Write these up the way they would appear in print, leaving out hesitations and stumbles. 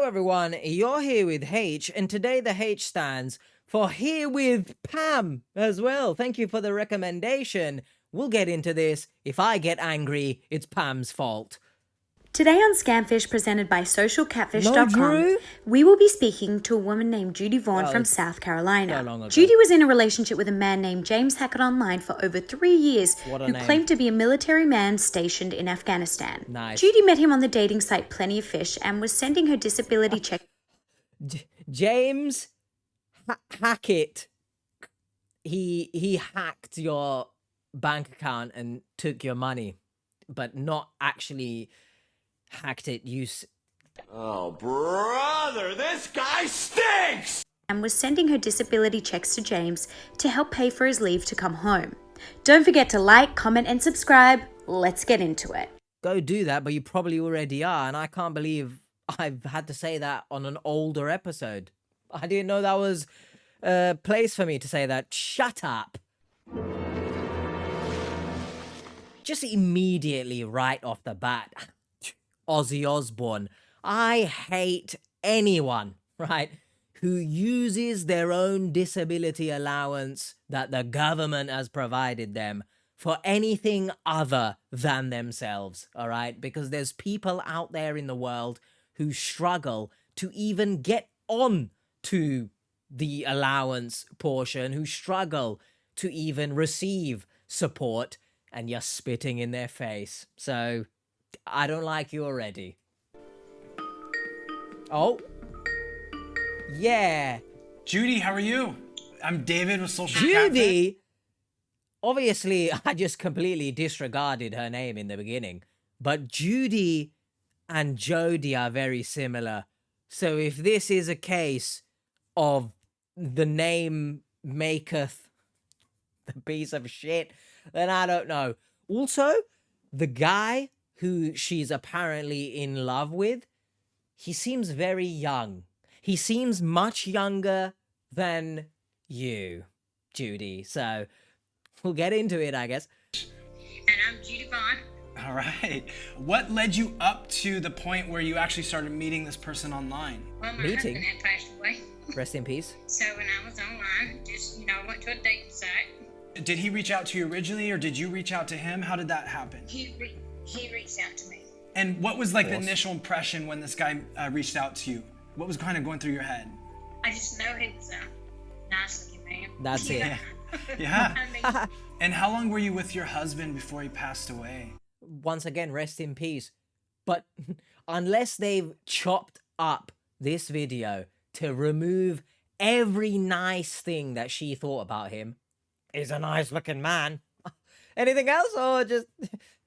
everyone, you're here with H, and today the H stands for Here with Pam as well. Thank you for the recommendation. We'll get into this. If I get angry, it's Pam's fault. Today on Scamfish, presented by socialcatfish.com, Drew? we will be speaking to a woman named Judy Vaughn from South Carolina. so long ago. Judy was in a relationship with a man named James Hackett online for over 3 years, What a who name. claimed to be a military man stationed in Afghanistan. Nice. Judy met him on the dating site Plenty of Fish and was sending her disability check. James Hackett, he hacked your bank account and took your money, but not actually hacked it. Oh, brother, this guy stinks! And was sending her disability checks to James to help pay for his leave to come home. Don't forget to like, comment, and subscribe. Let's get into it. Go do that, but you probably already are, and I can't believe I've had to say that on an older episode. I didn't know that was a place for me to say that. Shut up. Just immediately right off the bat, Ozzy Osbourne. I hate anyone, right, who uses their own disability allowance that the government has provided them for anything other than themselves, all right? Because there's people out there in the world who struggle to even get on to the allowance portion, who struggle to even receive support, and you're spitting in their face. So I don't like you already. Oh. Yeah. Judy, how are you? I'm David with Social Catfish. Judy? Obviously, I just completely disregarded her name in the beginning. But Judy and Jody are very similar. So if this is a case of the name maketh the piece of shit, then I don't know. Also, the guy who she's apparently in love with, he seems very young. He seems much younger than you, Judy. So we'll get into it, I guess. And I'm Judy Vaughn. All right. What led you up to the point where you actually started meeting this person online? Well, my Meeting? husband had passed away. Rest in peace. So when I was online, just, went to a dating site. Did he reach out to you originally, or did you reach out to him? How did that happen? He reached out to me. And what was like the initial impression when this guy reached out to you? What was kind of going through your head? I just know he was a nice looking man. That's it. Yeah. I mean, And how long were you with your husband before he passed away? Once again, rest in peace. But unless they've chopped up this video to remove every nice thing that she thought about him, he's a nice looking man. Anything else, or just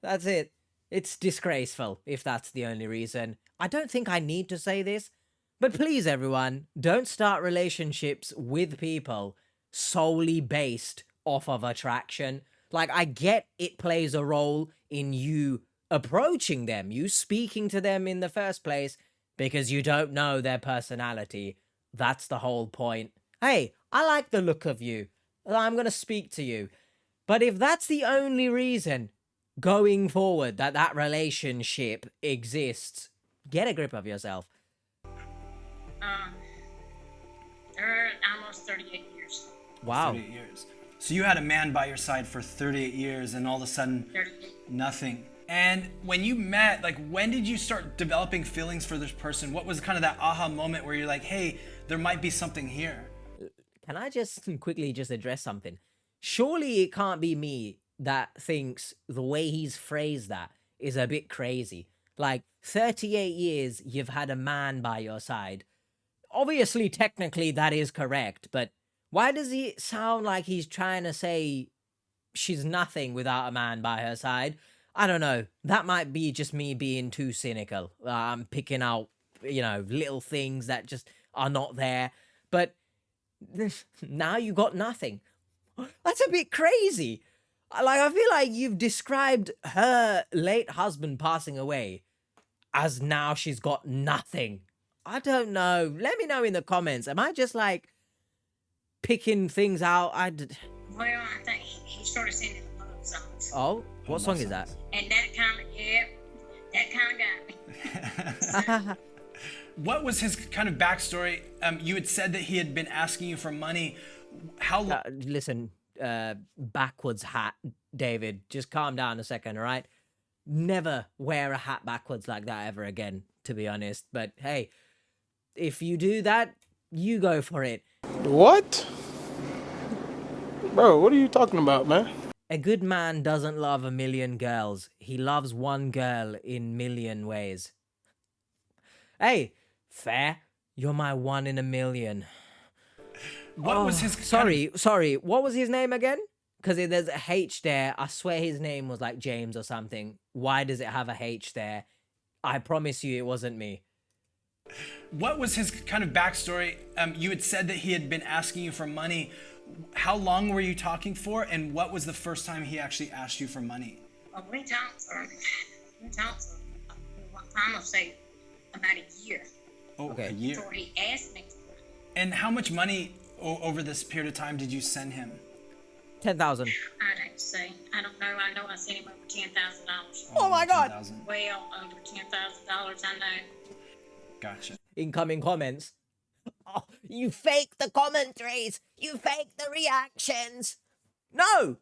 that's it? It's disgraceful if that's the only reason. I don't think I need to say this, but please, everyone, don't start relationships with people solely based off of attraction. Like, I get it plays a role in you approaching them, you speaking to them in the first place, because you don't know their personality. That's the whole point. Hey, I like the look of you. I'm going to speak to you. But if that's the only reason going forward that relationship exists, get a grip of yourself. they're almost 38 years. Wow. 38 years. So you had a man by your side for 38 years, and all of a sudden, 38. nothing. And when you met, like, when did you start developing feelings for this person? What was kind of that aha moment where you're like, hey, there might be something here? Can I just quickly just address something? Surely it can't be me that thinks the way he's phrased that is a bit crazy. Like, 38 years you've had a man by your side. Obviously, technically, that is correct, but why does he sound like he's trying to say she's nothing without a man by her side? I don't know. That might be just me being too cynical. I'm picking out, little things that just are not there. But now you got nothing. That's a bit crazy. I feel like you've described her late husband passing away as now she's got nothing. I don't know. Let me know in the comments. Am I just picking things out? Well, I think he started singing love songs. Oh, what song is that? And that kind of got me. What was his kind of backstory? You had said that he had been asking you for money. How long? Listen, backwards hat, David. Just calm down a second, all right? Never wear a hat backwards like that ever again, to be honest. But hey, if you do that, you go for it. What? Bro, what are you talking about, man? A good man doesn't love a million girls. He loves one girl in million ways. Hey, fair. You're my one in a million. What was his? Sorry. What was his name again? Because there's a H there. I swear his name was like James or something. Why does it have a H there? I promise you it wasn't me. What was his kind of backstory? You had said that he had been asking you for money. How long were you talking for, and what was the first time he actually asked you for money? Well, we talked for one time, I'll say about a year. Oh, Okay. a year. Before he asked me for it. And how much money over this period of time did you send him? 10,000. I'd have to say, I don't know. I know I sent him over $10,000. Oh my God. 10,000. Well, over $10,000, I know. Gotcha. Incoming comments. Oh, you fake the commentaries. You fake the reactions. No.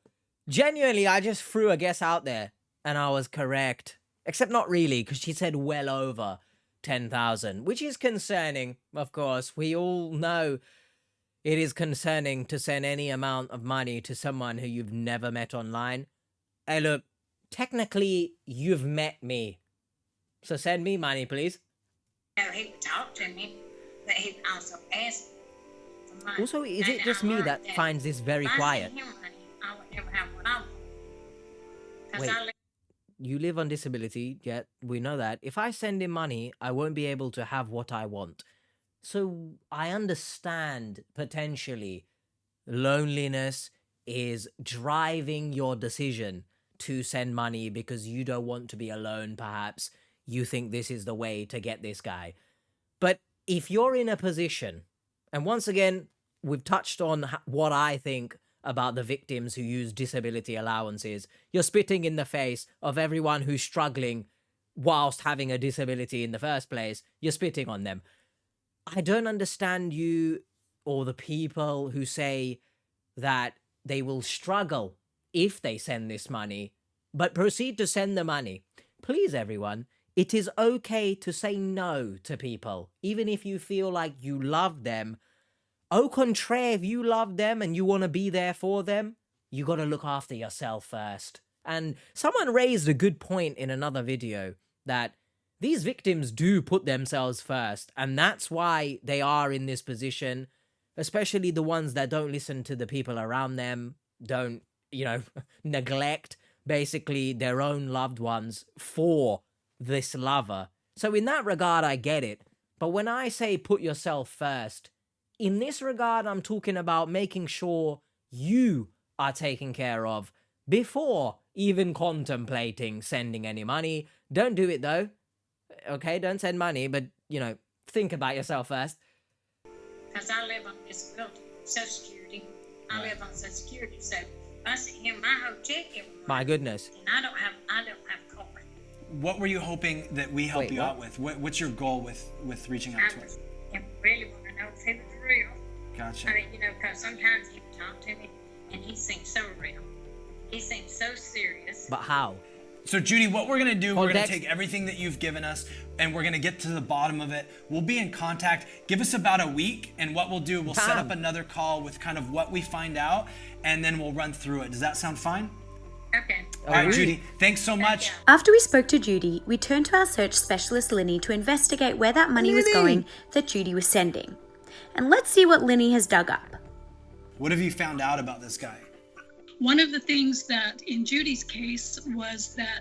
Genuinely, I just threw a guess out there and I was correct. Except not really, because she said well over 10,000, which is concerning, of course. We all know it is concerning to send any amount of money to someone who you've never met online. Hey, look, technically, you've met me. So send me money, please. No, he would talk to me, but he would also ask for money. Also, is And it just I me learned that finds this very if I quiet? sent him money, I would never have what I want. 'Cause Wait. I live You live on disability, yet we know that. If I send him money, I won't be able to have what I want. So I understand potentially loneliness is driving your decision to send money because you don't want to be alone, perhaps. You think this is the way to get this guy. But if you're in a position, and once again, we've touched on what I think about the victims who use disability allowances. You're spitting in the face of everyone who's struggling whilst having a disability in the first place. You're spitting on them. I don't understand you or the people who say that they will struggle if they send this money, but proceed to send the money. Please, everyone, it is okay to say no to people, even if you feel like you love them. Au contraire, if you love them and you want to be there for them, you got to look after yourself first. And someone raised a good point in another video that these victims do put themselves first, and that's why they are in this position, especially the ones that don't listen to the people around them, don't, neglect basically their own loved ones for this lover. So in that regard, I get it. But when I say put yourself first, in this regard, I'm talking about making sure you are taken care of before even contemplating sending any money. Don't do it though. Okay, don't send money, but, think about yourself first. because I live on disability, Social Security. I live on Social Security, so if I send him my whole check every month, My goodness. and I don't have a car. What were you hoping that we help Wait, you what? out with? What's your goal with reaching out to us? I really want to know if he was real. Gotcha. I mean, because sometimes he would talk to me, and he seems so real. He seems so serious. But how? So Judy, what we're gonna do, we're gonna Context. take everything that you've given us and we're gonna get to the bottom of it. We'll be in contact. Give us about a week, and what we'll do, we'll set up another call with kind of what we find out, and then we'll run through it. Does that sound fine? Okay. All right, Agreed. Judy, thanks so much. Yeah. After we spoke to Judy, we turned to our search specialist Linny to investigate where that money was going that Judy was sending. And let's see what Linny has dug up. What have you found out about this guy? One of the things that in Judy's case was that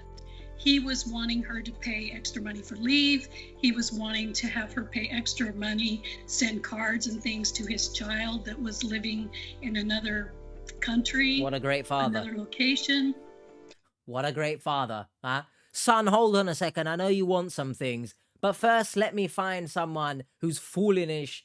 he was wanting her to pay extra money for leave. He was wanting to have her pay extra money, send cards and things to his child that was living in another country, What a great father. another location. What a great father, huh? Son, hold on a second. I know you want some things, but first let me find someone who's foolish.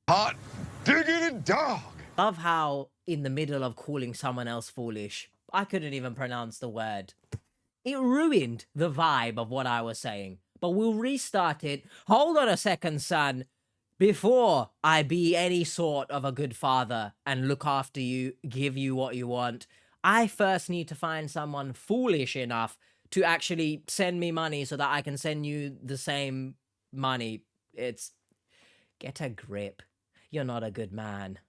Hot diggity dog. Love how in the middle of calling someone else foolish, I couldn't even pronounce the word. It ruined the vibe of what I was saying. but we'll restart it. Hold on a second, son. Before I be any sort of a good father and look after you, give you what you want, I first need to find someone foolish enough to actually send me money so that I can send you the same money. It's... Get a grip. You're not a good man.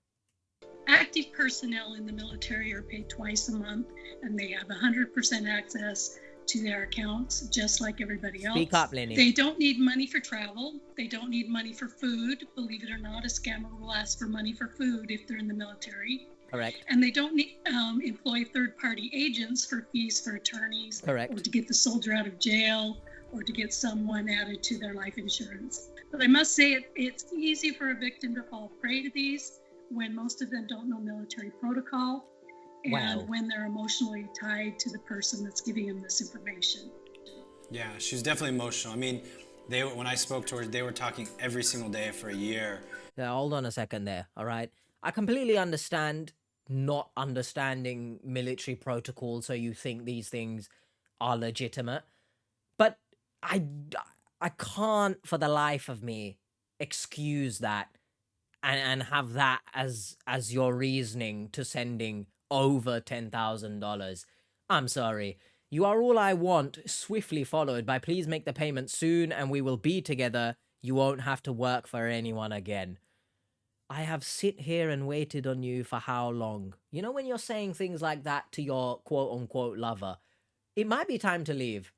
Active personnel in the military are paid twice a month, and they have 100% access to their accounts, just like everybody else. Speak up, Lenny. They don't need money for travel. They don't need money for food. Believe it or not, a scammer will ask for money for food if they're in the military. Correct. And they don't need, employ third-party agents for fees for attorneys. Correct. Or to get the soldier out of jail, or to get someone added to their life insurance. But I must say, it's easy for a victim to fall prey to these when most of them don't know military protocol, and Wow. when they're emotionally tied to the person that's giving them this information. Yeah, she's definitely emotional. I mean, when I spoke to her, they were talking every single day for a year. Now, hold on a second there, all right? I completely understand not understanding military protocol, so you think these things are legitimate. But I can't, for the life of me, excuse that and have that as your reasoning to sending over $10,000. I'm sorry. You are all I want, swiftly followed by please make the payment soon and we will be together. You won't have to work for anyone again. I have sit here and waited on you for how long? You know when you're saying things like that to your quote-unquote lover, it might be time to leave.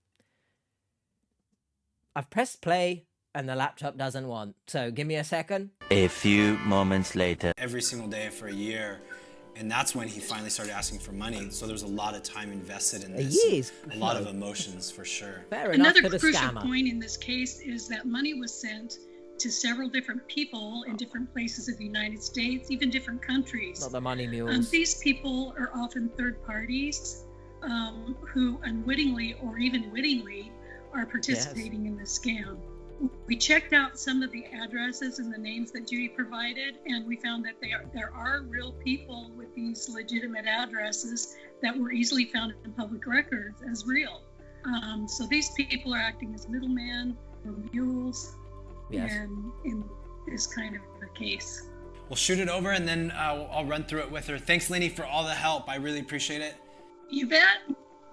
I've pressed play and the laptop doesn't want, so give me a second. A few moments later. Every single day for a year. And that's when he finally started asking for money. So there was a lot of time invested in this. Years. A lot of emotions, for sure. Fair enough Another to the crucial scammer. point in this case is that money was sent to several different people in different places of the United States, even different countries. Not the money mules. These people are often third parties who unwittingly or even wittingly are participating in this scam. We checked out some of the addresses and the names that Judy provided, and we found that there are real people with these legitimate addresses that were easily found in public records as real. So these people are acting as middlemen or mules, Yes. and in this kind of a case. We'll shoot it over and then I'll run through it with her. Thanks, Lenny, for all the help. I really appreciate it. You bet.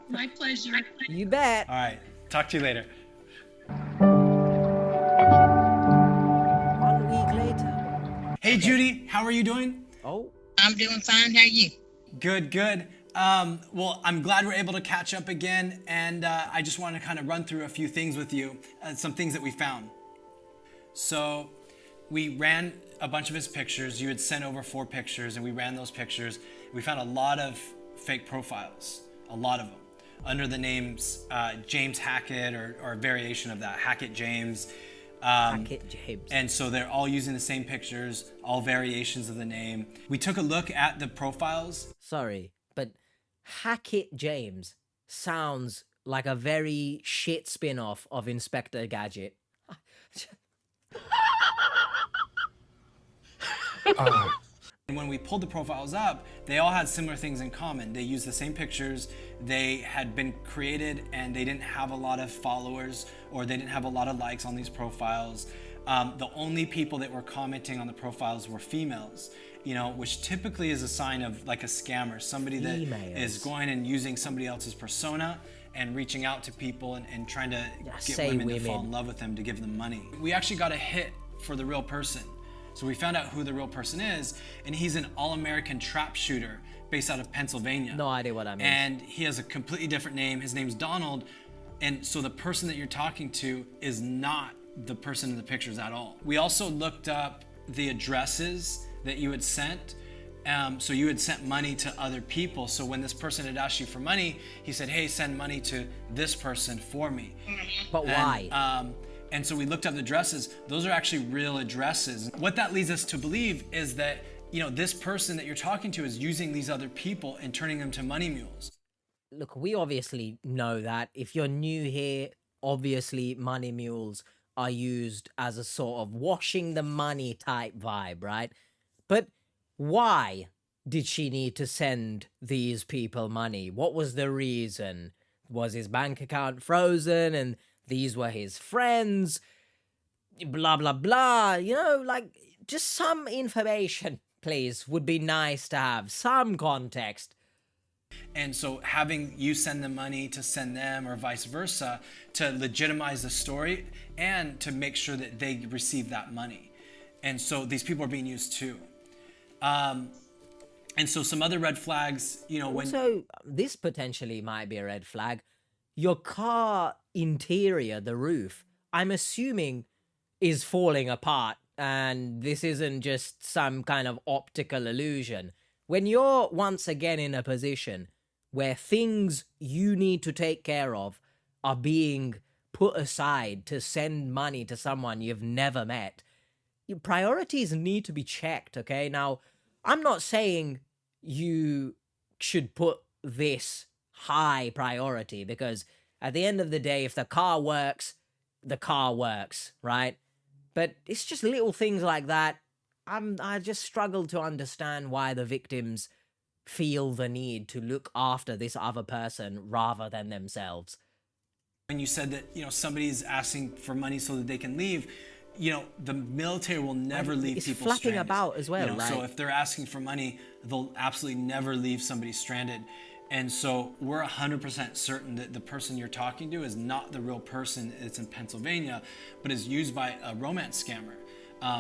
My pleasure. You bet. All right. Talk to you later. 1 week later. Hey, Judy, how are you doing? Oh, I'm doing fine. How are you? Good, good. Well, I'm glad we're able to catch up again, and I just want to kind of run through a few things with you, some things that we found. So we ran a bunch of his pictures. You had sent over 4 pictures, and we ran those pictures. We found a lot of fake profiles, a lot of them, under the names James Hackett or a variation of that, Hackett James. Hackett James. And so they're all using the same pictures, all variations of the name. We took a look at the profiles. Sorry, but Hackett James sounds like a very shit spin-off of Inspector Gadget. And when we pulled the profiles up, they all had similar things in common. They used the same pictures, they had been created, and they didn't have a lot of followers or they didn't have a lot of likes on these profiles. The only people that were commenting on the profiles were females, you know, which typically is a sign of like a scammer, somebody that is going and using somebody else's persona and reaching out to people and trying to get women to fall in love with them to give them money. We actually got a hit for the real person. So we found out who the real person is, and he's an all-American trap shooter based out of Pennsylvania. No idea what that means. And he has a completely different name. His name's Donald. And so the person that you're talking to is not the person in the pictures at all. We also looked up the addresses that you had sent. So you had sent money to other people. So when this person had asked you for money, he said, hey, send money to this person for me. But why? And so we looked up the addresses. Those are actually real addresses. What that leads us to believe is that, you know, this person that you're talking to is using these other people and turning them to money mules. Look, we obviously know that. If you're new here, obviously money mules are used as a sort of washing the money type vibe, right? But why did she need to send these people money? What was the reason? Was his bank account frozen and these were his friends, blah, blah, blah. You know, like, just some information, please, would be nice to have. Some context. And so having you send the money to send them or vice versa to legitimize the story and to make sure that they receive that money. And so these people are being used too. And so some other red flags, you know, when... So this potentially might be a red flag. Your car interior, the roof, I'm assuming is falling apart, and this isn't just some kind of optical illusion. When you're once again in a position where things you need to take care of are being put aside to send money to someone you've never met, your priorities need to be checked, okay? Now, I'm not saying you should put this high priority, because at the end of the day, if the car works, right? But it's just little things like that. I just struggle to understand why the victims feel the need to look after this other person rather than themselves. When you said that, you know, somebody's asking for money so that they can leave, you know, the military will never leave it's people flapping stranded. about as well, You know, right? So if they're asking for money, they'll absolutely never leave somebody stranded. And so we're 100% certain that the person you're talking to is not the real person that's in Pennsylvania, but is used by a romance scammer.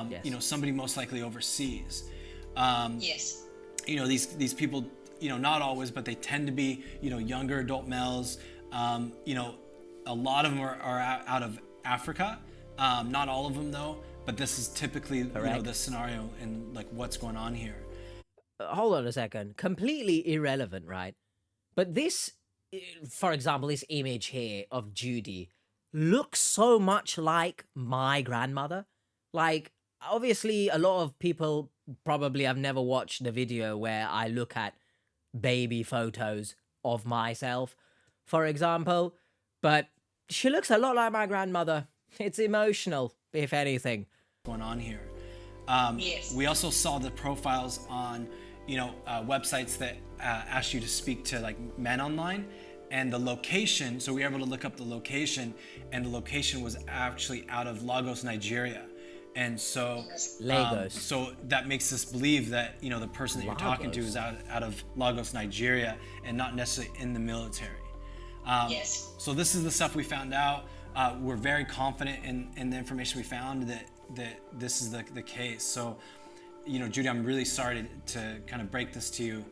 Yes. You know, somebody most likely overseas. Yes. You know, these people, you know, not always, but they tend to be, you know, younger adult males. You know, a lot of them are out of Africa. Not all of them though, but this is typically, you know, the scenario and like what's going on here. Hold on a second. Completely irrelevant, right? But this, for example, this image here of Judy looks so much like my grandmother. Like, obviously, a lot of people probably have never watched the video where I look at baby photos of myself, for example. But she looks a lot like my grandmother. It's emotional, if anything. Going on here. Yes. We also saw the profiles on, you know, websites that ask you to speak to like men online, and the location. So we were able to look up the location, and the location was actually out of Lagos, Nigeria. And so, Lagos. So that makes us believe that, you know, the person that you're talking to is out of Lagos, Nigeria, and not necessarily in the military. Yes. So this is the stuff we found out. We're very confident in the information we found that this is the case. So, you know, Judy, I'm really sorry to kind of break this to you.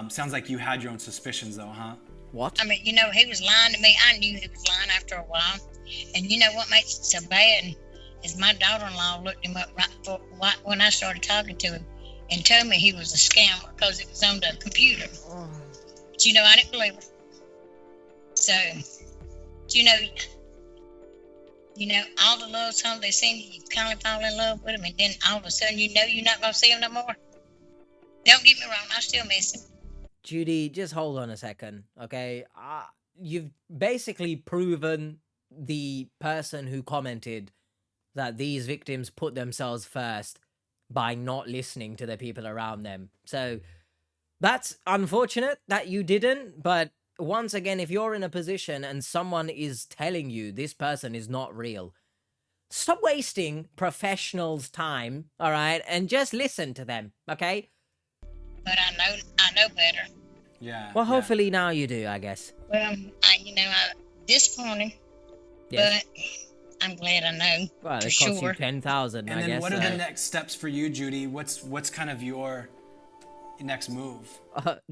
Sounds like you had your own suspicions though, huh? What? I mean, you know, he was lying to me. I knew he was lying after a while. And you know what makes it so bad is my daughter-in-law looked him up right when I started talking to him and told me he was a scammer because it was on the computer. But you know, I didn't believe her. So, you know, all the love songs they sing, you kind of fall in love with them, and then all of a sudden you know you're not going to see them no more. Don't get me wrong, I still miss him. Judy, just hold on a second, okay? You've basically proven the person who commented that these victims put themselves first by not listening to the people around them. So that's unfortunate that you didn't, but once again, if you're in a position and someone is telling you this person is not real, stop wasting professionals' time, all right? And just listen to them, okay? But I know better. Yeah. Well, hopefully now you do, I guess. Well, disappointing, Yes. but I'm glad I know. Well, for it costs sure. you 10,000, And I then guess. what are the next steps for you, Judy? What's kind of your next move?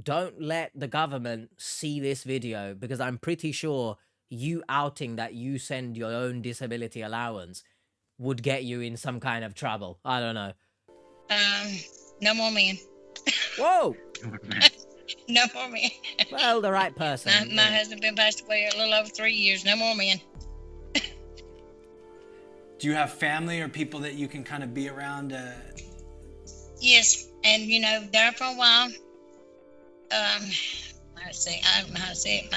Don't let the government see this video, because I'm pretty sure you outing that you send your own disability allowance would get you in some kind of trouble. I don't know. No more men. Whoa! No more men. Well, the right person. My husband been passed away a little over 3 years. No more men. Do you have family or people that you can kind of be around? Yes, and you know, there for a while. I don't know how to say it.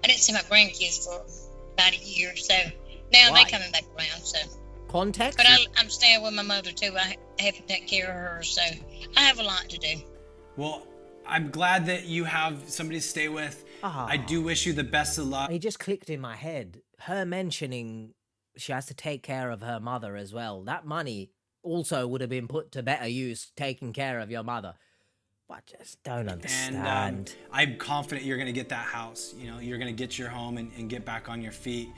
I didn't see my grandkids for about a year, so now Why? they're coming back around. So, Context? but I'm staying with my mother too. I have to take care of her, so I have a lot to do. Well, I'm glad that you have somebody to stay with. I do wish you the best of luck. It just clicked in my head. her mentioning she has to take care of her mother as well, that money also would have been put to better use taking care of your mother. I just don't understand. And I'm confident you're going to get that house. You know, you're going to get your home and get back on your feet.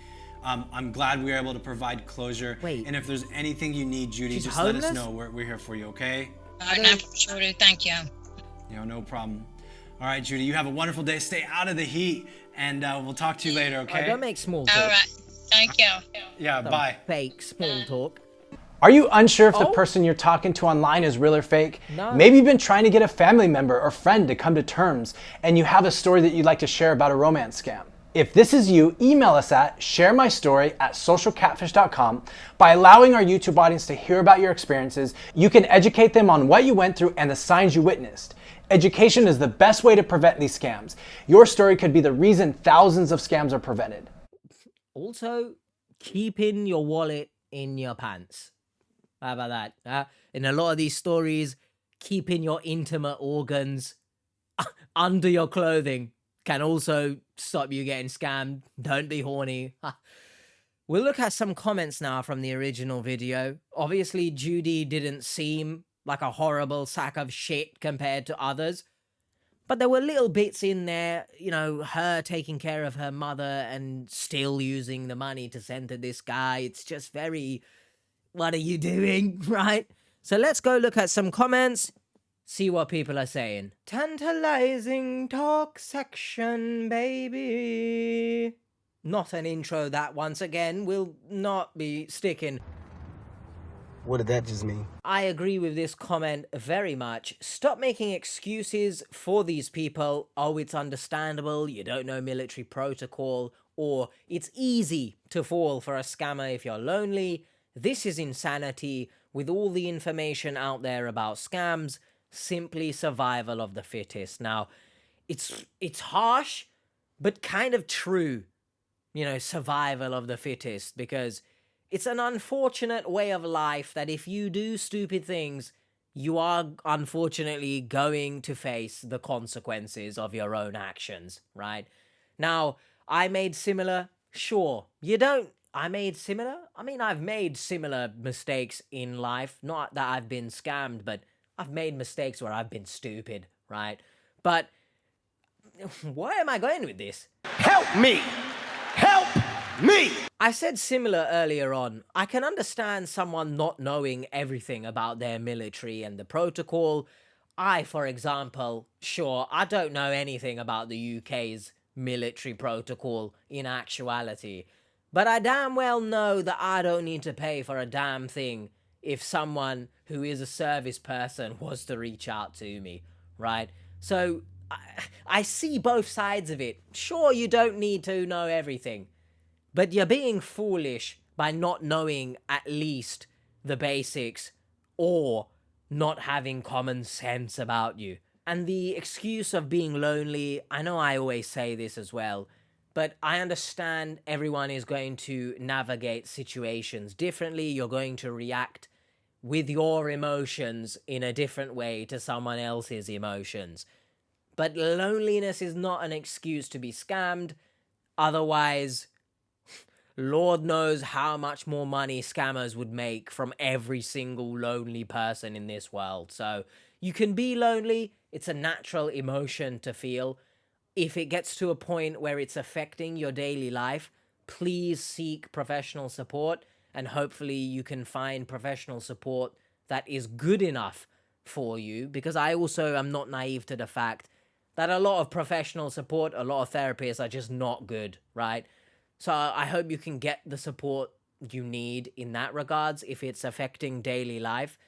I'm glad we were able to provide closure. Wait. And if there's anything you need, Judy, She's just homeless? let us know. We're here for you, okay? All right, now, sure do. Thank you. You know, no problem. All right, Judy, you have a wonderful day. Stay out of the heat, and we'll talk to you later, okay? Don't make small talk. All right. Thank you. Yeah, bye. Fake small talk. Are you unsure if the Oh. person you're talking to online is real or fake? No. Maybe you've been trying to get a family member or friend to come to terms, and you have a story that you'd like to share about a romance scam. If this is you, email us at sharemystory@socialcatfish.com. By allowing our YouTube audience to hear about your experiences, you can educate them on what you went through and the signs you witnessed. Education is the best way to prevent these scams. Your story could be the reason thousands of scams are prevented. Also, keeping your wallet in your pants. How about that? In a lot of these stories, keeping your intimate organs under your clothing can also stop you getting scammed. Don't be horny. We'll look at some comments now from the original video. Obviously, Judy didn't seem like a horrible sack of shit compared to others. But there were little bits in there, you know, her taking care of her mother and still using the money to send to this guy. It's just very, what are you doing, right? So let's go look at some comments, see what people are saying. Tantalizing talk section, baby. Not an intro that, once again, will not be sticking. What did that just mean? I agree with this comment very much. Stop making excuses for these people. Oh, it's understandable, you don't know military protocol, or it's easy to fall for a scammer if you're lonely. This is insanity. With all the information out there about scams, simply survival of the fittest. Now, it's harsh, but kind of true. You know, survival of the fittest, because it's an unfortunate way of life that if you do stupid things, you are unfortunately going to face the consequences of your own actions, right? Now, I made similar, sure. You don't, I made similar? I mean, I've made similar mistakes in life. Not that I've been scammed, but I've made mistakes where I've been stupid, right? But where am I going with this? Help me! Help me! I said similar earlier on. I can understand someone not knowing everything about their military and the protocol. I, for example, sure, I don't know anything about the UK's military protocol in actuality. But I damn well know that I don't need to pay for a damn thing if someone who is a service person was to reach out to me, right? So I see both sides of it. Sure, you don't need to know everything, but you're being foolish by not knowing at least the basics or not having common sense about you. And the excuse of being lonely, I know I always say this as well, but I understand everyone is going to navigate situations differently. You're going to react with your emotions in a different way to someone else's emotions. But loneliness is not an excuse to be scammed. Otherwise, Lord knows how much more money scammers would make from every single lonely person in this world. So you can be lonely. It's a natural emotion to feel. If it gets to a point where it's affecting your daily life, please seek professional support, and hopefully you can find professional support that is good enough for you, because I also am not naive to the fact that a lot of professional support, a lot of therapists are just not good, right? So I hope you can get the support you need in that regards if it's affecting daily life.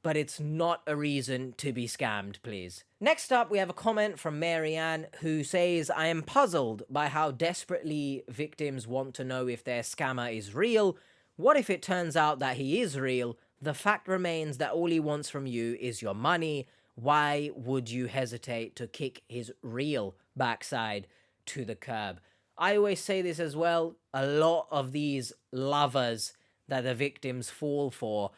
But it's not a reason to be scammed, please. Next up, we have a comment from Marianne who says, I am puzzled by how desperately victims want to know if their scammer is real. What if it turns out that he is real? The fact remains that all he wants from you is your money. Why would you hesitate to kick his real backside to the curb? I always say this as well. A lot of these lovers that the victims fall for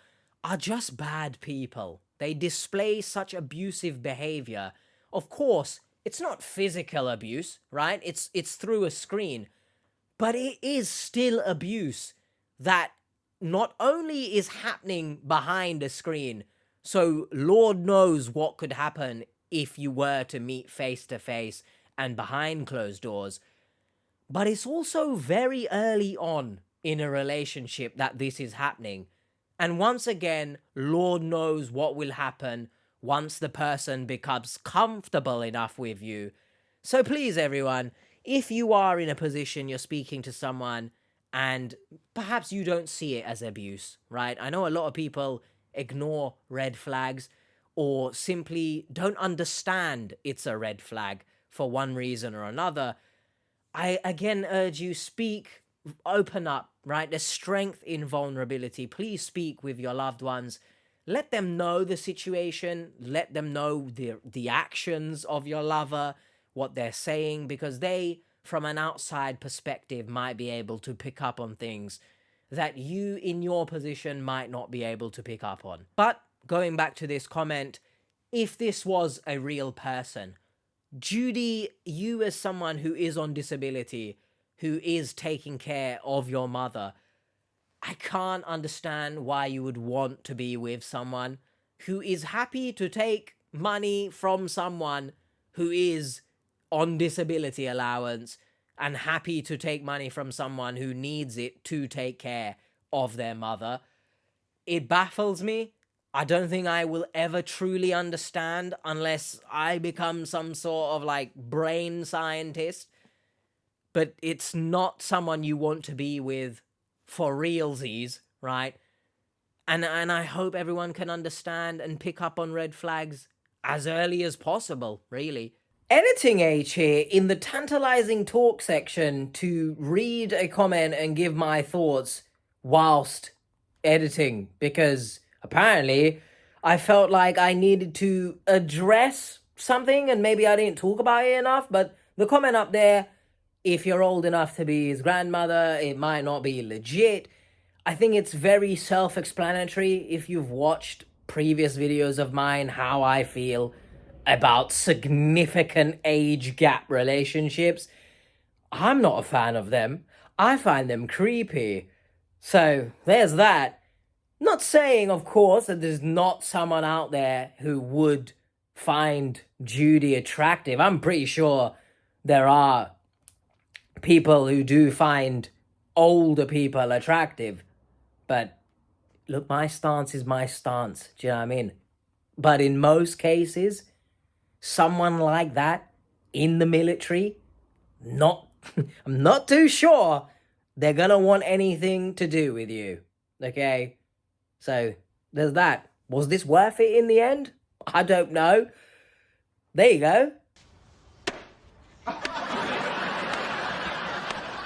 are just bad people. They display such abusive behavior. Of course, it's not physical abuse, right? It's through a screen. But it is still abuse that not only is happening behind a screen, so Lord knows what could happen if you were to meet face to face and behind closed doors, but it's also very early on in a relationship that this is happening. And once again, Lord knows what will happen once the person becomes comfortable enough with you. So please, everyone, if you are in a position you're speaking to someone and perhaps you don't see it as abuse, right? I know a lot of people ignore red flags or simply don't understand it's a red flag for one reason or another. I again urge you, speak, open up, right? There's strength in vulnerability. Please speak with your loved ones. Let them know the situation. Let them know the actions of your lover, what they're saying, because they, from an outside perspective, might be able to pick up on things that you in your position might not be able to pick up on. But going back to this comment, if this was a real person, Judy, you as someone who is on disability, who is taking care of your mother, I can't understand why you would want to be with someone who is happy to take money from someone who is on disability allowance and happy to take money from someone who needs it to take care of their mother. It baffles me. I don't think I will ever truly understand unless I become some sort of like brain scientist. But it's not someone you want to be with for realsies, right? And I hope everyone can understand and pick up on red flags as early as possible, really. Editing H here in the tantalizing talk section to read a comment and give my thoughts whilst editing, because apparently I felt like I needed to address something and maybe I didn't talk about it enough. But the comment up there, if you're old enough to be his grandmother, it might not be legit. I think it's very self-explanatory if you've watched previous videos of mine, how I feel about significant age gap relationships. I'm not a fan of them. I find them creepy. So there's that. Not saying, of course, that there's not someone out there who would find Judy attractive. I'm pretty sure there are people who do find older people attractive. But look, my stance is my stance. Do you know what I mean? But in most cases, someone like that in the military, I'm not too sure they're gonna want anything to do with you. Okay? So there's that. Was this worth it in the end? I don't know. There you go.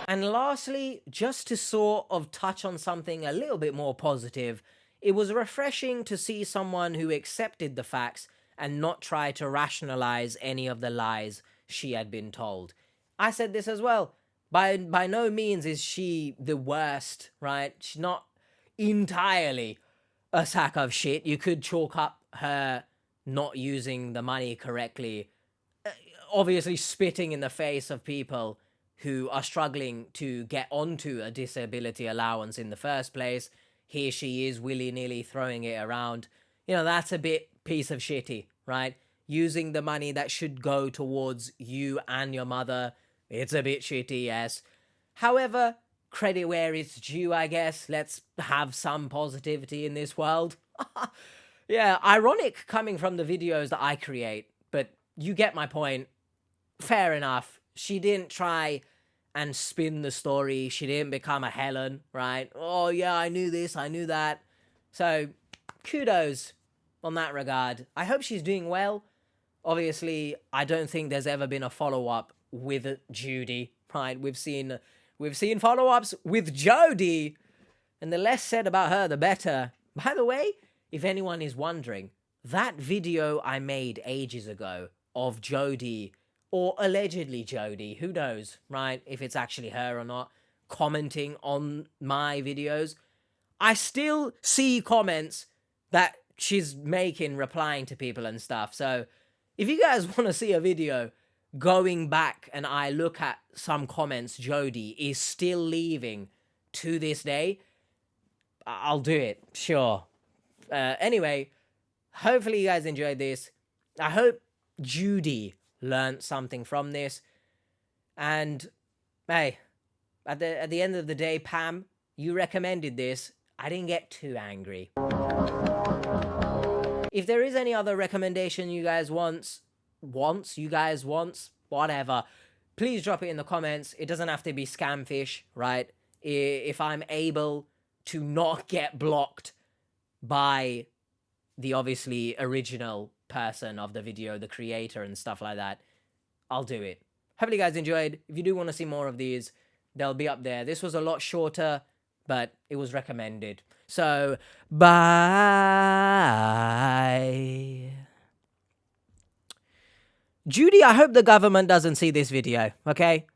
And lastly, just to sort of touch on something a little bit more positive, it was refreshing to see someone who accepted the facts and not try to rationalize any of the lies she had been told. I said this as well. By no means is she the worst, right? She's not entirely a sack of shit. You could chalk up her not using the money correctly, obviously spitting in the face of people who are struggling to get onto a disability allowance in the first place. Here she is willy-nilly throwing it around. You know, that's a bit piece of shitty, right? Using the money that should go towards you and your mother, it's a bit shitty, yes. However, credit where it's due, I guess. Let's have some positivity in this world. Yeah, ironic coming from the videos that I create, but you get my point. Fair enough. She didn't try and spin the story. She didn't become a Helen, right? Oh, yeah, I knew this, I knew that. So, kudos on that regard. I hope she's doing well. Obviously, I don't think there's ever been a follow-up with Judy, right? We've seen follow-ups with Jody, and the less said about her, the better. By the way, if anyone is wondering, that video I made ages ago of Jody, or allegedly Jody, who knows, right? If it's actually her or not, commenting on my videos, I still see comments that she's making, replying to people and stuff. So if you guys want to see a video going back and I look at some comments Jody is still leaving to this day, I'll do it, sure. Anyway, hopefully you guys enjoyed this. I hope Judy learned something from this. And hey, at the end of the day, Pam, you recommended this. I didn't get too angry. If there is any other recommendation you guys wants, whatever, please drop it in the comments. It doesn't have to be scamfish, right? If I'm able to not get blocked by the obviously original person of the video, the creator and stuff like that, I'll do it. Hopefully you guys enjoyed. If you do want to see more of these, they'll be up there. This was a lot shorter, but it was recommended. So, bye. Judy, I hope the government doesn't see this video, okay?